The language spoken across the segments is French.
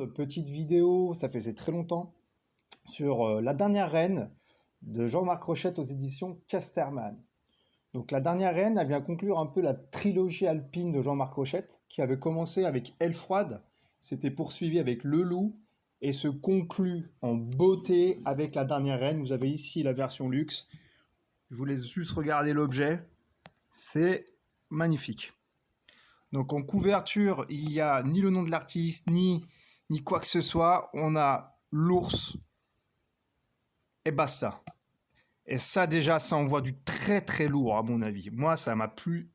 une petite vidéo, ça faisait très longtemps, sur La Dernière Reine de Jean-Marc Rochette aux éditions Casterman. Donc La Dernière Reine, elle vient conclure un peu la trilogie alpine de Jean-Marc Rochette, qui avait commencé avec Aile froide, s'était poursuivi avec Le Loup, et se conclut en beauté avec La Dernière Reine. Vous avez ici la version luxe. Je vous laisse juste regarder l'objet. C'est magnifique. Donc en couverture, il n'y a ni le nom de l'artiste, ni quoi que ce soit. On a l'ours et basta. Et ça déjà, ça envoie du très très lourd à mon avis. Moi, ça m'a plu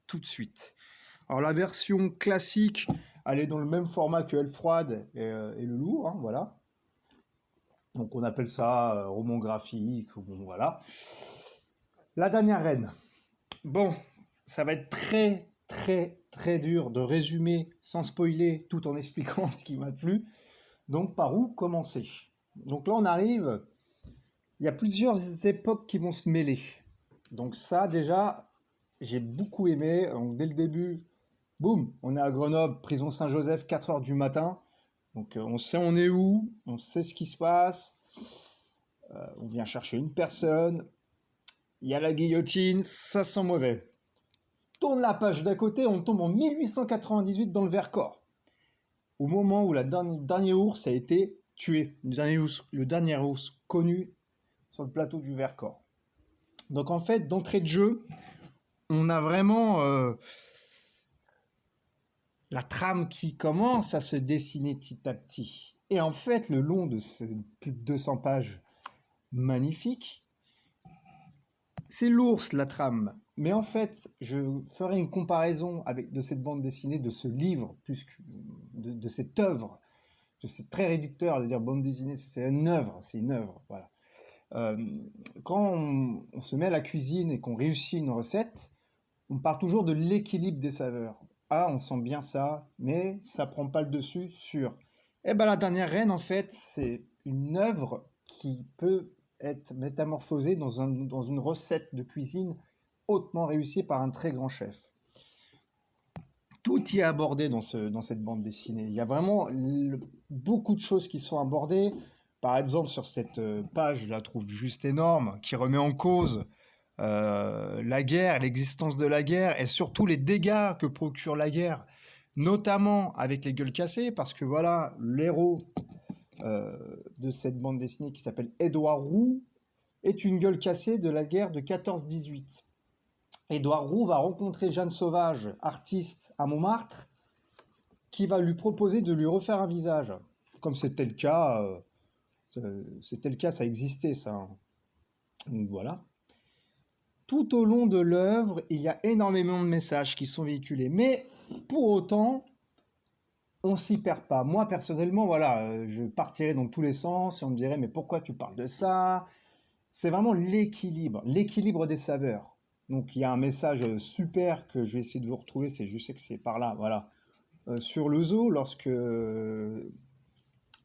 tout de suite. Alors la version classique, elle est dans le même format que Aile froide et le loup, hein, voilà. Donc on appelle ça roman graphique, bon, voilà. La Dernière Reine. Bon, ça va être très très très dur de résumer sans spoiler tout en expliquant ce qui m'a plu. Donc par où commencer? Donc là on arrive, il y a plusieurs époques qui vont se mêler. Donc ça déjà, j'ai beaucoup aimé. Donc dès le début, boum, on est à Grenoble, prison Saint-Joseph, 4 heures du matin. Donc on sait on est où, on sait ce qui se passe. On vient chercher une personne, il y a la guillotine, ça sent mauvais. Tourne la page d'à côté, on tombe en 1898 dans le Vercors, au moment où le dernier ours a été tué, le dernier ours connu sur le plateau du Vercors. Donc en fait, d'entrée de jeu, on a vraiment la trame qui commence à se dessiner petit à petit. Et en fait, le long de ces plus de 200 pages magnifiques, c'est l'ours la trame. Mais en fait, je ferai une comparaison de cette bande dessinée, de ce livre, plus que de cette œuvre. C'est très réducteur de dire bande dessinée, c'est une œuvre, voilà. Euh, Quand on se met à la cuisine et qu'on réussit une recette, on parle toujours de l'équilibre des saveurs. Ah, on sent bien ça, mais ça prend pas le dessus sur. Eh ben, La Dernière Reine, en fait, c'est une œuvre qui peut être métamorphosée dans une recette de cuisine hautement réussie par un très grand chef. Tout y est abordé dans cette bande dessinée. Il y a vraiment beaucoup de choses qui sont abordées. Par exemple, sur cette page, je la trouve juste énorme, qui remet en cause la guerre, l'existence de la guerre et surtout les dégâts que procure la guerre, notamment avec les gueules cassées, parce que voilà, l'héros euh, de cette bande dessinée qui s'appelle Édouard Roux est une gueule cassée de la guerre de 14-18. Édouard Roux va rencontrer Jeanne Sauvage, artiste à Montmartre, qui va lui proposer de lui refaire un visage. Comme c'était le cas, ça existait ça, hein. Donc voilà. Tout au long de l'œuvre, il y a énormément de messages qui sont véhiculés, mais pour autant, on s'y perd pas. Moi, personnellement, voilà, je partirais dans tous les sens et on me dirait, mais pourquoi tu parles de ça? C'est vraiment l'équilibre des saveurs. Donc, il y a un message super que je vais essayer de vous retrouver, je sais que c'est par là, voilà. Sur le zoo, lorsque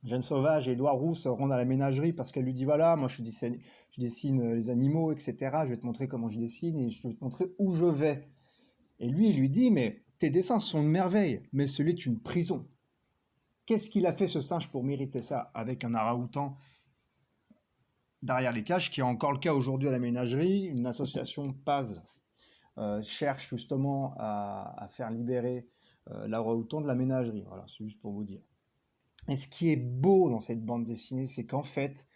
Jeanne Sauvage et Édouard Roux se rendent à la ménagerie parce qu'elle lui dit, voilà, moi je dessine les animaux, etc. Je vais te montrer comment je dessine et je vais te montrer où je vais. Et lui, il lui dit, mais tes dessins sont une merveille, mais celui est une prison. Qu'est-ce qu'il a fait ce singe pour mériter ça? Avec un orang-outan derrière les cages, qui est encore le cas aujourd'hui à la ménagerie. Une association Paz cherche justement à faire libérer l'orang-outan de la ménagerie. Voilà, c'est juste pour vous dire. Et ce qui est beau dans cette bande dessinée, c'est qu'en fait,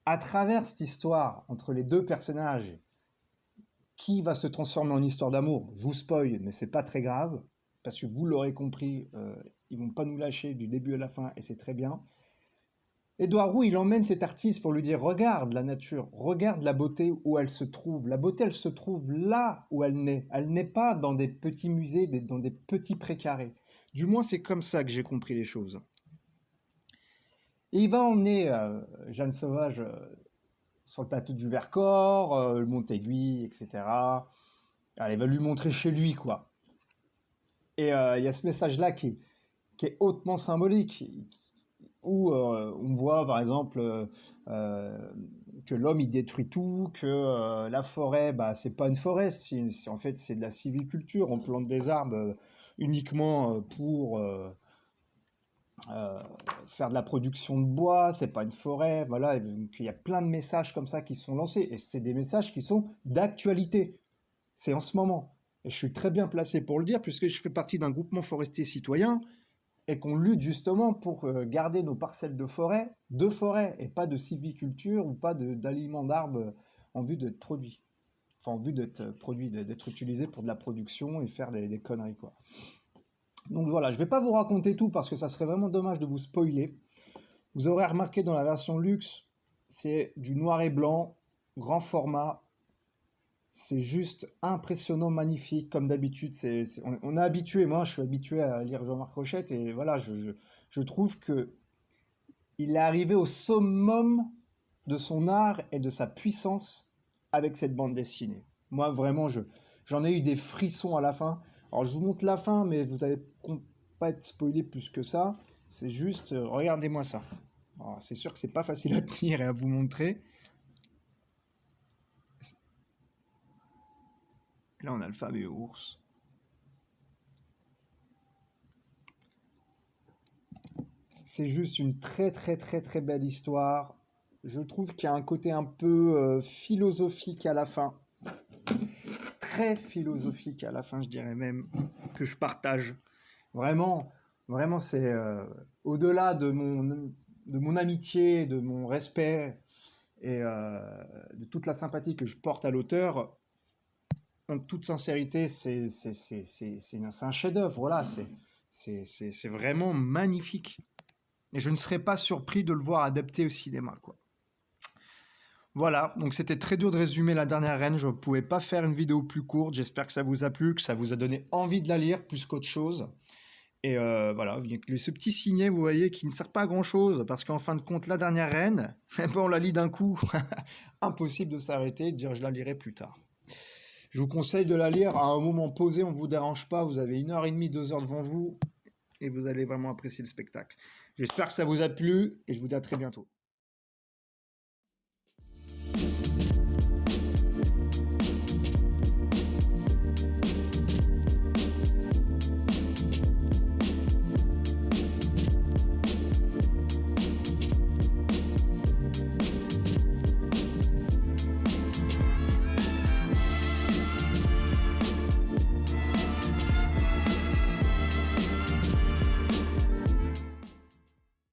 à travers cette histoire entre les deux personnages, qui va se transformer en histoire d'amour, je vous spoil, mais c'est pas très grave, parce que vous l'aurez compris, ils vont pas nous lâcher du début à la fin, et c'est très bien. Édouard Roux, il emmène cet artiste pour lui dire, regarde la nature, regarde la beauté où elle se trouve. La beauté, elle se trouve là où elle naît. Elle n'est pas dans des petits musées, dans des petits précarés. Du moins, c'est comme ça que j'ai compris les choses. Et il va emmener Jeanne Sauvage sur le plateau du Vercors, le Montéguy, etc. Alors, il va lui montrer chez lui, quoi. Et il y a ce message-là qui est hautement symbolique, où on voit, par exemple, que l'homme, il détruit tout, que la forêt, bah, c'est pas une forêt, en fait, c'est de la sylviculture. On plante des arbres uniquement euh, faire de la production de bois, c'est pas une forêt, voilà, et donc, il y a plein de messages comme ça qui sont lancés, et c'est des messages qui sont d'actualité, c'est en ce moment. Et je suis très bien placé pour le dire, puisque je fais partie d'un groupement forestier citoyen, et qu'on lutte justement pour garder nos parcelles de forêt, et pas de sylviculture, ou pas d'aliments d'arbres en vue d'être produits. Enfin, en vue d'être produit, d'être utilisé pour de la production et faire des conneries, quoi. Donc voilà, je ne vais pas vous raconter tout parce que ça serait vraiment dommage de vous spoiler. Vous aurez remarqué dans la version luxe, c'est du noir et blanc, grand format. C'est juste impressionnant, magnifique, comme d'habitude. On est habitué, moi je suis habitué à lire Jean-Marc Rochette et voilà, je trouve que il est arrivé au summum de son art et de sa puissance avec cette bande dessinée. Moi vraiment, j'en ai eu des frissons à la fin. Alors je vous montre la fin, mais vous n'allez pas être spoilé plus que ça. C'est juste, regardez-moi ça. Alors, c'est sûr que c'est pas facile à tenir et à vous montrer. Là, on a le fameux ours. C'est juste une très très très très belle histoire. Je trouve qu'il y a un côté un peu philosophique à la fin. Très philosophique à la fin, je dirais même, que je partage. Vraiment, vraiment, c'est au-delà de mon amitié, de mon respect et de toute la sympathie que je porte à l'auteur. En toute sincérité, c'est un chef-d'œuvre. Voilà, c'est vraiment magnifique. Et je ne serais pas surpris de le voir adapté au cinéma, quoi. Voilà, donc c'était très dur de résumer La Dernière Reine. Je ne pouvais pas faire une vidéo plus courte. J'espère que ça vous a plu, que ça vous a donné envie de la lire plus qu'autre chose. Et voilà, ce petit signet, vous voyez, qui ne sert pas à grand-chose, parce qu'en fin de compte, La Dernière Reine, eh ben, on la lit d'un coup. Impossible de s'arrêter et de dire je la lirai plus tard. Je vous conseille de la lire à un moment posé, on ne vous dérange pas, vous avez 1h30, 2 heures devant vous, et vous allez vraiment apprécier le spectacle. J'espère que ça vous a plu, et je vous dis à très bientôt.